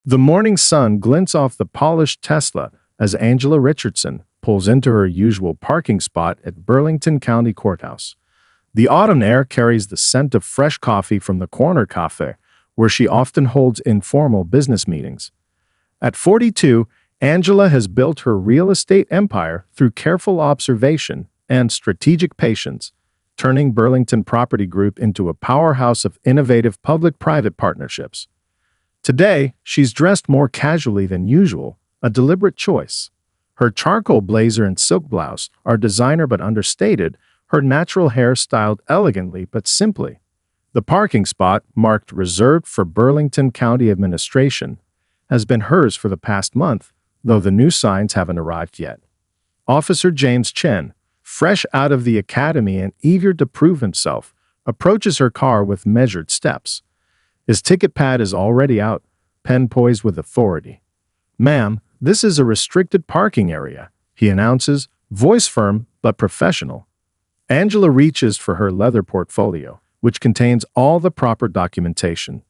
The morning sun glints off the polished Tesla as Angela Richardson pulls into her usual parking spot at Burlington County Courthouse. The autumn air carries the scent of fresh coffee from the corner cafe, where she often holds informal business meetings. At 42, Angela has built her real estate empire through careful observation and strategic patience, turning Burlington Property Group into a powerhouse of innovative public-private partnerships. Today, she's dressed more casually than usual, a deliberate choice. Her charcoal blazer and silk blouse are designer but understated, her natural hair styled elegantly but simply. The parking spot, marked reserved for Burlington County Administration, has been hers for the past month, though the new signs haven't arrived yet. Officer James Chen, fresh out of the academy and eager to prove himself, approaches her car with measured steps. His ticket pad is already out, pen poised with authority. "Ma'am, this is a restricted parking area," he announces, voice firm but professional. Angela reaches for her leather portfolio, which contains all the proper documentation.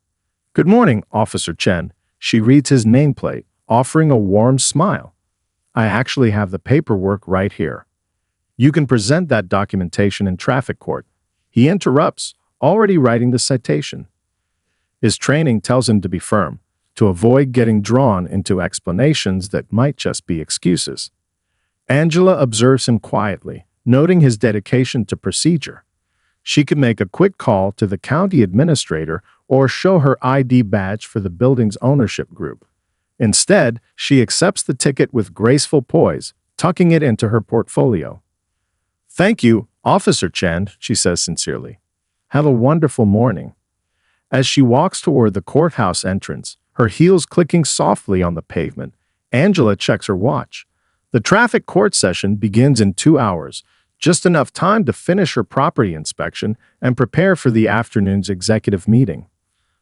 "Good morning, Officer Chen." She reads his nameplate, offering a warm smile. "I actually have the paperwork right here. You can present that documentation in traffic court." He interrupts, already writing the citation. His training tells him to be firm, to avoid getting drawn into explanations that might just be excuses. Angela observes him quietly, noting his dedication to procedure. She could make a quick call to the county administrator or show her ID badge for the building's ownership group. Instead, she accepts the ticket with graceful poise, tucking it into her portfolio. "Thank you, Officer Chen," she says sincerely. "Have a wonderful morning." As she walks toward the courthouse entrance, her heels clicking softly on the pavement, Angela checks her watch. The traffic court session begins in 2 hours, just enough time to finish her property inspection and prepare for the afternoon's executive meeting.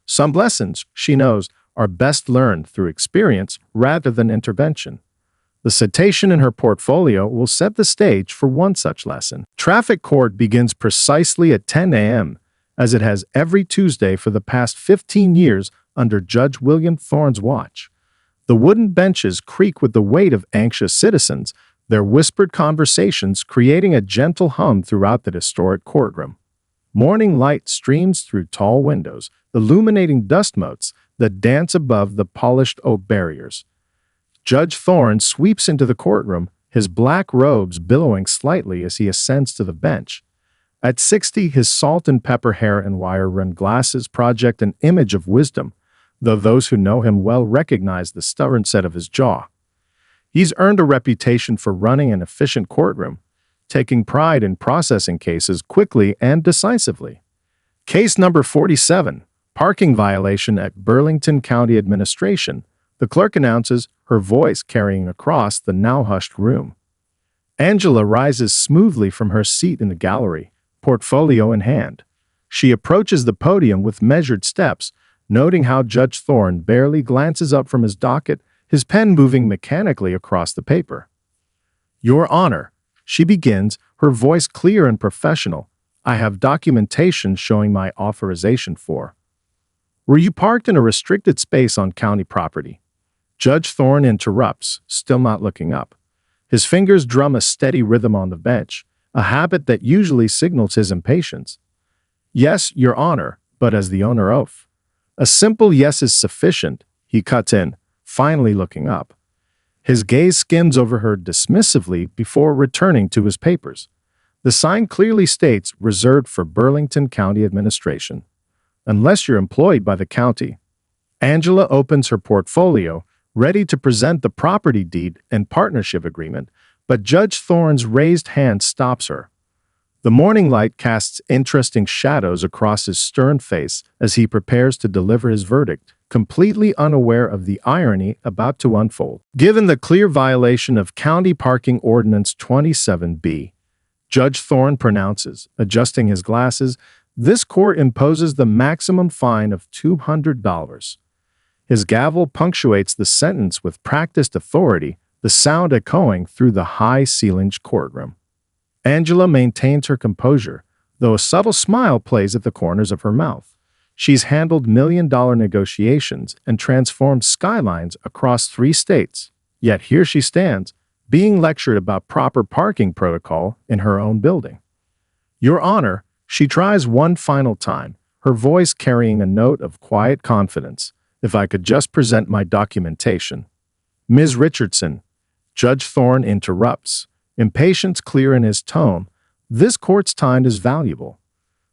Some lessons, she knows, are best learned through experience rather than intervention. The citation in her portfolio will set the stage for one such lesson. Traffic court begins precisely at 10 a.m., as it has every Tuesday for the past 15 years under Judge William Thorne's watch. The wooden benches creak with the weight of anxious citizens, their whispered conversations creating a gentle hum throughout the historic courtroom. Morning light streams through tall windows, illuminating dust motes that dance above the polished oak barriers. Judge Thorne sweeps into the courtroom, his black robes billowing slightly as he ascends to the bench. At 60, his salt and pepper hair and wire-rimmed glasses project an image of wisdom, though those who know him well recognize the stubborn set of his jaw. He's earned a reputation for running an efficient courtroom, taking pride in processing cases quickly and decisively. Case number 47, parking violation at Burlington County Administration, the clerk announces, her voice carrying across the now hushed room. Angela rises smoothly from her seat in the gallery, portfolio in hand. She approaches the podium with measured steps, noting how Judge Thorne barely glances up from his docket, his pen moving mechanically across the paper. "Your Honor," she begins, her voice clear and professional, "I have documentation showing my authorization for." "Were you parked in a restricted space on county property?" Judge Thorne interrupts, still not looking up. His fingers drum a steady rhythm on the bench, a habit that usually signals his impatience. "Yes, Your Honor, but as the owner of." A simple yes is sufficient, he cuts in, finally looking up. His gaze skims over her dismissively before returning to his papers. The sign clearly states reserved for Burlington County Administration. "Unless you're employed by the county." Angela opens her portfolio, ready to present the property deed and partnership agreement, but Judge Thorne's raised hand stops her. The morning light casts interesting shadows across his stern face as he prepares to deliver his verdict, completely unaware of the irony about to unfold. Given the clear violation of County Parking Ordinance 27B, Judge Thorne pronounces, adjusting his glasses, this court imposes the maximum fine of $200. His gavel punctuates the sentence with practiced authority, the sound echoing through the high-ceilinged courtroom. Angela maintains her composure, though a subtle smile plays at the corners of her mouth. She's handled million-dollar negotiations and transformed skylines across 3 states. Yet here she stands, being lectured about proper parking protocol in her own building. Your Honor, she tries one final time, her voice carrying a note of quiet confidence. If I could just present my documentation. Ms. Richardson, Judge Thorne interrupts, impatience clear in his tone. This court's time is valuable.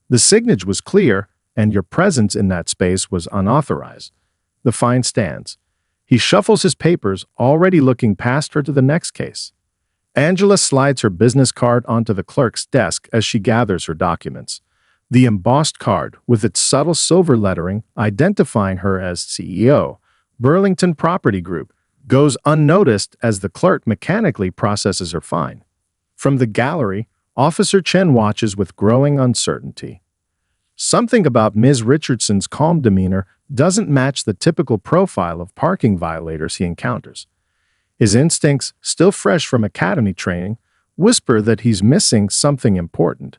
The signage was clear, and your presence in that space was unauthorized. The fine stands. He shuffles his papers, already looking past her to the next case. Angela slides her business card onto the clerk's desk as she gathers her documents. The embossed card, with its subtle silver lettering identifying her as CEO, Burlington Property Group, goes unnoticed as the clerk mechanically processes her fine. From the gallery, Officer Chen watches with growing uncertainty. Something about Ms. Richardson's calm demeanor doesn't match the typical profile of parking violators he encounters. His instincts, still fresh from academy training, whisper that he's missing something important.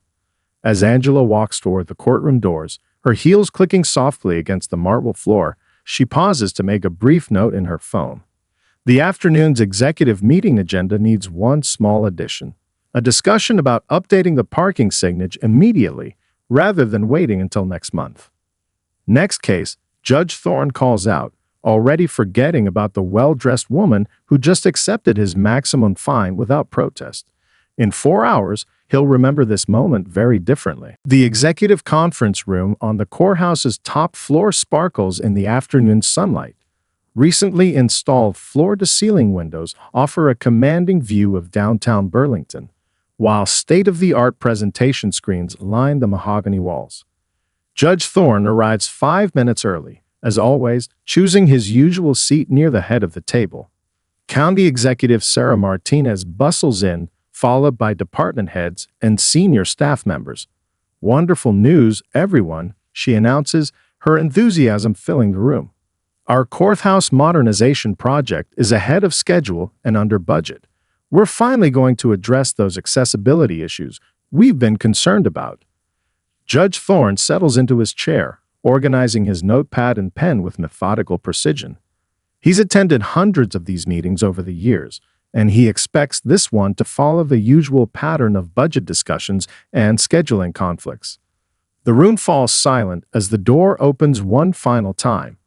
As Angela walks toward the courtroom doors, her heels clicking softly against the marble floor, she pauses to make a brief note in her phone. The afternoon's executive meeting agenda needs one small addition: a discussion about updating the parking signage immediately, rather than waiting until next month. Next case, Judge Thorne calls out, already forgetting about the well-dressed woman who just accepted his maximum fine without protest. In 4 hours, he'll remember this moment very differently. The executive conference room on the courthouse's top floor sparkles in the afternoon sunlight. Recently installed floor-to-ceiling windows offer a commanding view of downtown Burlington, while state-of-the-art presentation screens line the mahogany walls. Judge Thorne arrives 5 minutes early, as always, choosing his usual seat near the head of the table. County Executive Sarah Martinez bustles in, followed by department heads and senior staff members. Wonderful news, everyone, she announces, her enthusiasm filling the room. Our courthouse modernization project is ahead of schedule and under budget. We're finally going to address those accessibility issues we've been concerned about. Judge Thorne settles into his chair, organizing his notepad and pen with methodical precision. He's attended hundreds of these meetings over the years, and he expects this one to follow the usual pattern of budget discussions and scheduling conflicts. The room falls silent as the door opens one final time.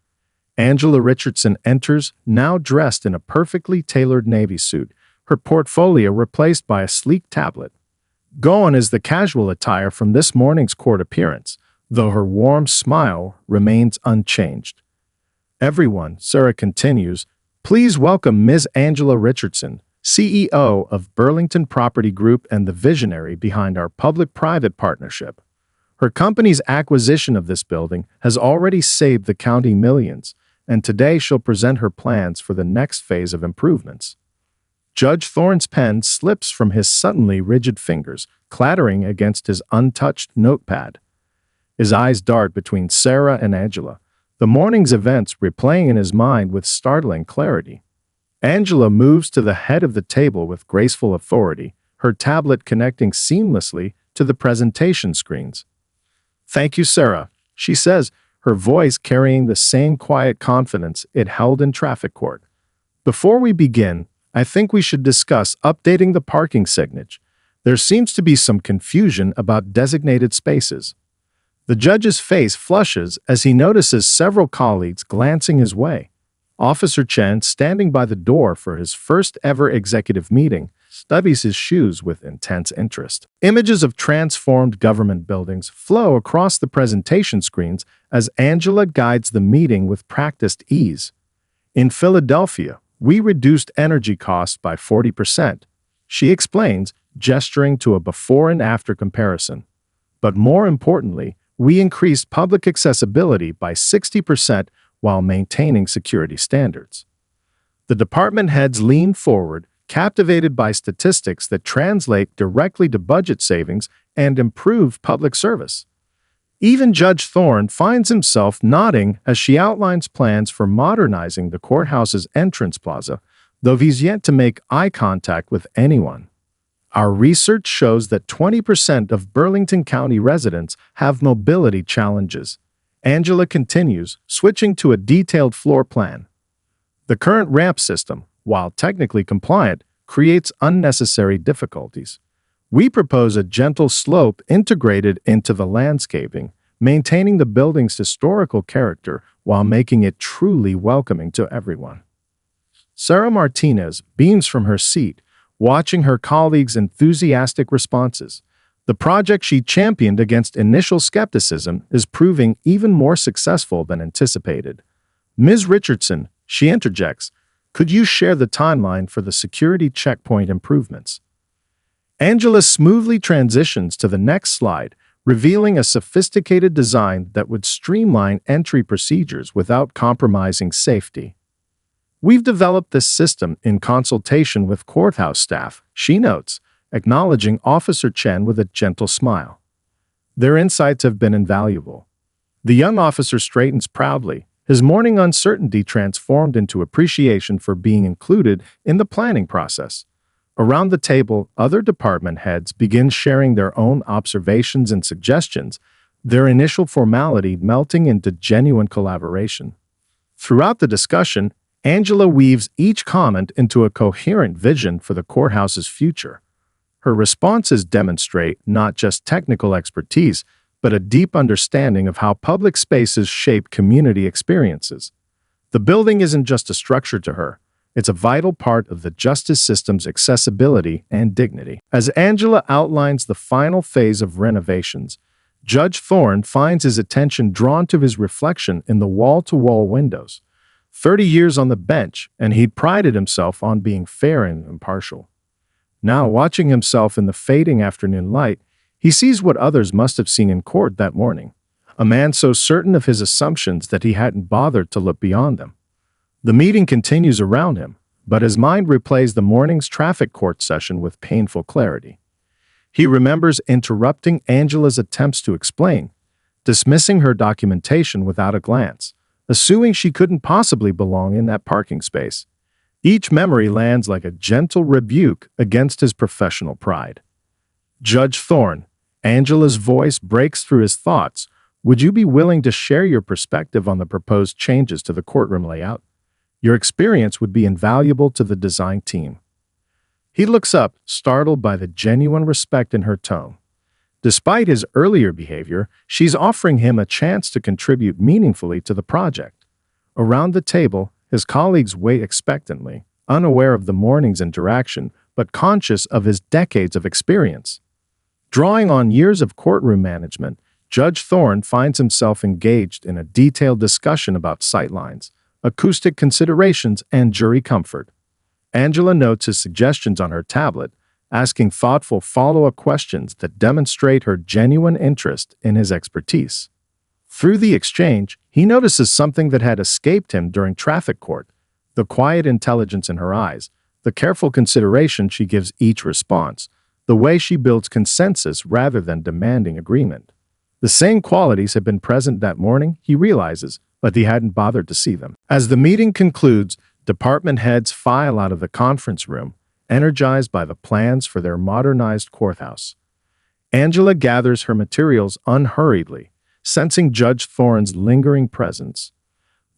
Angela Richardson enters, now dressed in a perfectly tailored navy suit, her portfolio replaced by a sleek tablet. Gone is the casual attire from this morning's court appearance, though her warm smile remains unchanged. Everyone, Sarah continues, please welcome Ms. Angela Richardson, CEO of Burlington Property Group and the visionary behind our public-private partnership. Her company's acquisition of this building has already saved the county millions, and today she'll present her plans for the next phase of improvements. Judge Thorne's pen slips from his suddenly rigid fingers, clattering against his untouched notepad. His eyes dart between Sarah and Angela, the morning's events replaying in his mind with startling clarity. Angela moves to the head of the table with graceful authority, her tablet connecting seamlessly to the presentation screens. Thank you, Sarah, she says, her voice carrying the same quiet confidence it held in traffic court. Before we begin, I think we should discuss updating the parking signage. There seems to be some confusion about designated spaces. The judge's face flushes as he notices several colleagues glancing his way. Officer Chen, standing by the door for his first-ever executive meeting, studies his shoes with intense interest. Images of transformed government buildings flow across the presentation screens as Angela guides the meeting with practiced ease. In Philadelphia, we reduced energy costs by 40%, she explains, gesturing to a before and after comparison. But more importantly, we increased public accessibility by 60% while maintaining security standards. The department heads lean forward, captivated by statistics that translate directly to budget savings and improved public service. Even Judge Thorne finds himself nodding as she outlines plans for modernizing the courthouse's entrance plaza, though he's yet to make eye contact with anyone. Our research shows that 20% of Burlington County residents have mobility challenges. Angela continues, switching to a detailed floor plan. The current ramp system, while technically compliant, creates unnecessary difficulties. We propose a gentle slope integrated into the landscaping, maintaining the building's historical character while making it truly welcoming to everyone. Sarah Martinez beams from her seat, watching her colleagues' enthusiastic responses. The project she championed against initial skepticism is proving even more successful than anticipated. Ms. Richardson, she interjects, could you share the timeline for the security checkpoint improvements? Angela smoothly transitions to the next slide, revealing a sophisticated design that would streamline entry procedures without compromising safety. We've developed this system in consultation with Courthouse staff, she notes, acknowledging Officer Chen with a gentle smile. Their insights have been invaluable. The young officer straightens proudly, his morning uncertainty transformed into appreciation for being included in the planning process. Around the table, other department heads begin sharing their own observations and suggestions, their initial formality melting into genuine collaboration. Throughout the discussion, Angela weaves each comment into a coherent vision for the courthouse's future. Her responses demonstrate not just technical expertise, but a deep understanding of how public spaces shape community experiences. The building isn't just a structure to her. It's a vital part of the justice system's accessibility and dignity. As Angela outlines the final phase of renovations, Judge Thorne finds his attention drawn to his reflection in the wall-to-wall windows. 30 years on the bench, and he'd prided himself on being fair and impartial. Now, watching himself in the fading afternoon light, he sees what others must have seen in court that morning. A man so certain of his assumptions that he hadn't bothered to look beyond them. The meeting continues around him, but his mind replays the morning's traffic court session with painful clarity. He remembers interrupting Angela's attempts to explain, dismissing her documentation without a glance, assuming she couldn't possibly belong in that parking space. Each memory lands like a gentle rebuke against his professional pride. Judge Thorne, Angela's voice breaks through his thoughts. Would you be willing to share your perspective on the proposed changes to the courtroom layout? Your experience would be invaluable to the design team. He looks up, startled by the genuine respect in her tone. Despite his earlier behavior, she's offering him a chance to contribute meaningfully to the project. Around the table, his colleagues wait expectantly, unaware of the morning's interaction, but conscious of his decades of experience. Drawing on years of courtroom management, Judge Thorne finds himself engaged in a detailed discussion about sightlines, acoustic considerations, and jury comfort. Angela notes his suggestions on her tablet, asking thoughtful follow-up questions that demonstrate her genuine interest in his expertise. Through the exchange, he notices something that had escaped him during traffic court: the quiet intelligence in her eyes, the careful consideration she gives each response, the way she builds consensus rather than demanding agreement. The same qualities had been present that morning, he realizes, but he hadn't bothered to see them. As the meeting concludes, department heads file out of the conference room, energized by the plans for their modernized courthouse. Angela gathers her materials unhurriedly, sensing Judge Thorne's lingering presence.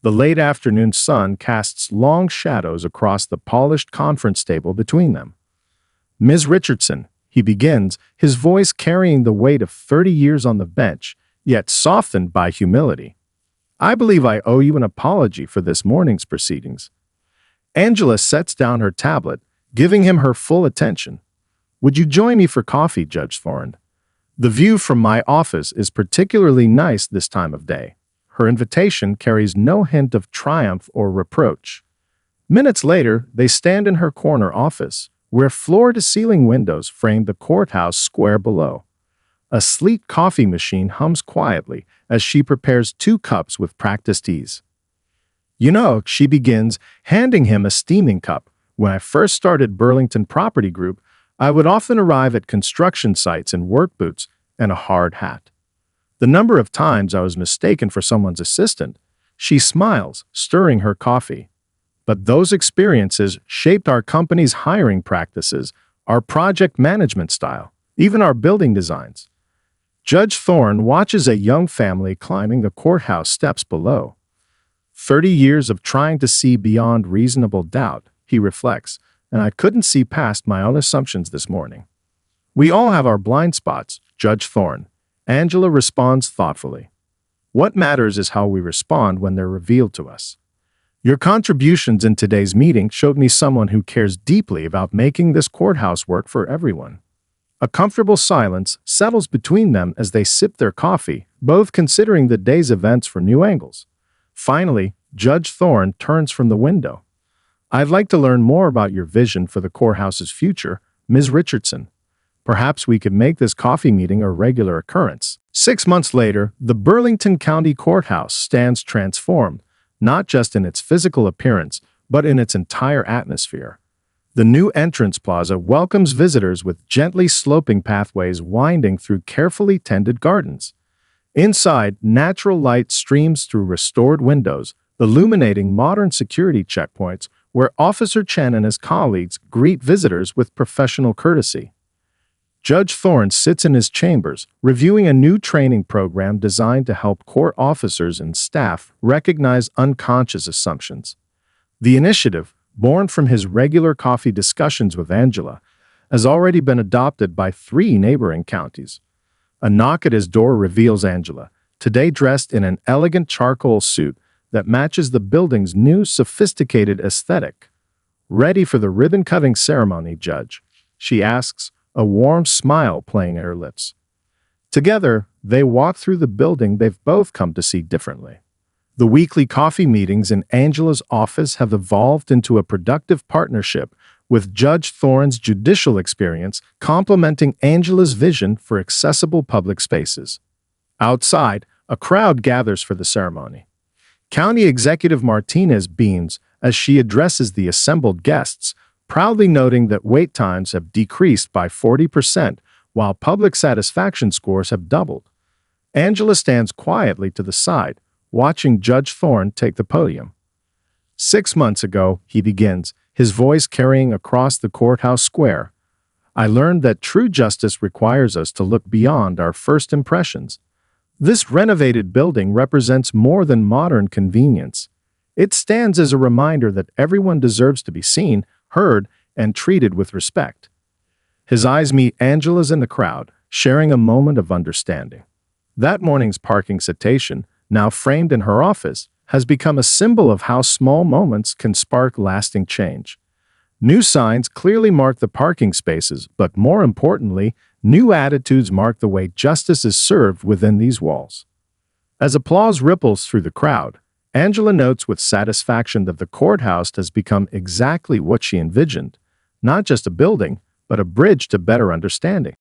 The late afternoon sun casts long shadows across the polished conference table between them. Ms. Richardson, he begins, his voice carrying the weight of 30 years on the bench, yet softened by humility. I believe I owe you an apology for this morning's proceedings. Angela sets down her tablet, giving him her full attention. Would you join me for coffee, Judge Thorne? The view from my office is particularly nice this time of day. Her invitation carries no hint of triumph or reproach. Minutes later, they stand in her corner office, where floor-to-ceiling windows frame the courthouse square below. A sleek coffee machine hums quietly as she prepares 2 cups with practiced ease. You know, she begins, handing him a steaming cup. When I first started Burlington Property Group, I would often arrive at construction sites in work boots and a hard hat. The number of times I was mistaken for someone's assistant, she smiles, stirring her coffee. But those experiences shaped our company's hiring practices, our project management style, even our building designs. Judge Thorne watches a young family climbing the courthouse steps below. 30 years of trying to see beyond reasonable doubt, he reflects, and I couldn't see past my own assumptions this morning. We all have our blind spots, Judge Thorne. Angela responds thoughtfully. What matters is how we respond when they're revealed to us. Your contributions in today's meeting showed me someone who cares deeply about making this courthouse work for everyone. A comfortable silence settles between them as they sip their coffee, both considering the day's events from new angles. Finally, Judge Thorne turns from the window. I'd like to learn more about your vision for the courthouse's future, Ms. Richardson. Perhaps we could make this coffee meeting a regular occurrence. 6 months later, the Burlington County Courthouse stands transformed, not just in its physical appearance, but in its entire atmosphere. The new entrance plaza welcomes visitors with gently sloping pathways winding through carefully tended gardens. Inside, natural light streams through restored windows, illuminating modern security checkpoints where Officer Chen and his colleagues greet visitors with professional courtesy. Judge Thorne sits in his chambers, reviewing a new training program designed to help court officers and staff recognize unconscious assumptions. The initiative, born from his regular coffee discussions with Angela, has already been adopted by 3 neighboring counties. A knock at his door reveals Angela, today dressed in an elegant charcoal suit that matches the building's new sophisticated aesthetic. Ready for the ribbon-cutting ceremony, Judge? She asks, a warm smile playing at her lips. Together, they walk through the building they've both come to see differently. The weekly coffee meetings in Angela's office have evolved into a productive partnership, with Judge Thorne's judicial experience complementing Angela's vision for accessible public spaces. Outside, a crowd gathers for the ceremony. County Executive Martinez beams as she addresses the assembled guests, proudly noting that wait times have decreased by 40%, while public satisfaction scores have doubled. Angela stands quietly to the side, watching Judge Thorne take the podium. 6 months ago, he begins, his voice carrying across the courthouse square. I learned that true justice requires us to look beyond our first impressions. This renovated building represents more than modern convenience. It stands as a reminder that everyone deserves to be seen, heard, and treated with respect. His eyes meet Angela's in the crowd, sharing a moment of understanding. That morning's parking citation, now framed in her office, has become a symbol of how small moments can spark lasting change. New signs clearly mark the parking spaces, but more importantly, new attitudes mark the way justice is served within these walls. As applause ripples through the crowd, Angela notes with satisfaction that the courthouse has become exactly what she envisioned, not just a building, but a bridge to better understanding.